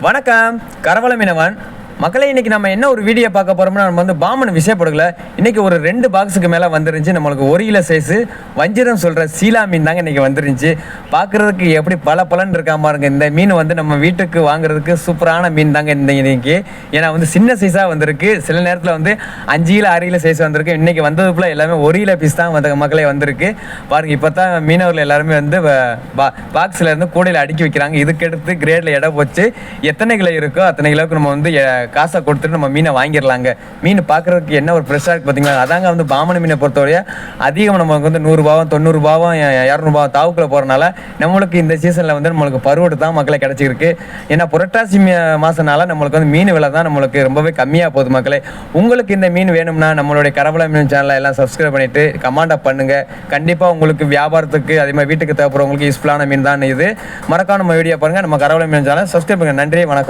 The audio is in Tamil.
வணக்கம், கரவல மீனவன் மக்களை. இன்றைக்கி நம்ம என்ன ஒரு வீடியோ பார்க்க போகிறோம்னா, நம்ம வந்து பாமன் விஷயப்படுகல இன்றைக்கி ஒரு 2 பாக்ஸுக்கு மேலே வந்துருந்துச்சு. நம்மளுக்கு 1 கிலோ சைஸு வஞ்சிரம் சொல்கிற சீலா மீன் தாங்க இன்றைக்கி வந்துருந்துச்சு. பார்க்குறதுக்கு எப்படி பலன்னு இருக்கா பாருங்க. இந்த மீன் வந்து நம்ம வீட்டுக்கு வாங்குறதுக்கு சூப்பரான மீன் தாங்க இன்றைக்கி. ஏன்னா வந்து சின்ன சைஸாக வந்திருக்கு. சில நேரத்தில் வந்து 5 கிலோ 6 கிலோ சைஸ் வந்திருக்கு. இன்றைக்கி வந்ததுக்குள்ளே எல்லாமே 1 கிலோ பீஸ் தான் மக்களே வந்திருக்கு பாருங்கள். இப்போ தான் மீனவர்கள் எல்லாருமே வந்து பாக்ஸில் இருந்து கூடையில் அடுக்கி வைக்கிறாங்க. இதுக்கடுத்து கிரேடில் எடை போச்சு எத்தனை கிலோ இருக்கோ அத்தனை கிலோவுக்கு நம்ம வந்து காசை கொடுத்துட்டு நம்ம மீனை வாங்கிடலாங்க. மீன் பார்க்குறதுக்கு என்ன ஒரு ஃப்ரெஷ்ஷாக இருக்குது பார்த்தீங்களா. அதாங்க வந்து பாமன் மீனை பொறுத்தவரையா அதிகம் நமக்கு வந்து 100 ரூபாவும் 90 ரூபாவும் 200 ரூபாவும் தாவுக்குள்ள போகிறனால நம்மளுக்கு இந்த சீசனில் வந்து நம்மளுக்கு பருவடு தான் மக்களை கிடச்சிருக்கு. ஏன்னா புரட்டாசி மாதனால நம்மளுக்கு வந்து மீன் விலை தான் நம்மளுக்கு ரொம்பவே கம்மியாக போகுது மக்களே. உங்களுக்கு இந்த மீன் வேணும்னா நம்மளுடைய கரவல மீன் சேனலை எல்லாம் சப்ஸ்கிரைப் பண்ணிவிட்டு கமெண்டாக பண்ணுங்கள். கண்டிப்பாக உங்களுக்கு வியாபாரத்துக்கு அதே மாதிரி வீட்டுக்கு தேவைப்படுறவங்களுக்கு யூஸ்ஃபுல்லான மீன் தான் இது. மறக்காம நம்ம வீடியோ பாருங்கள். நம்ம கரவல மீன் சேனலை சப்ஸ்கிரைப் பண்ணுங்கள். நன்றி, வணக்கம்.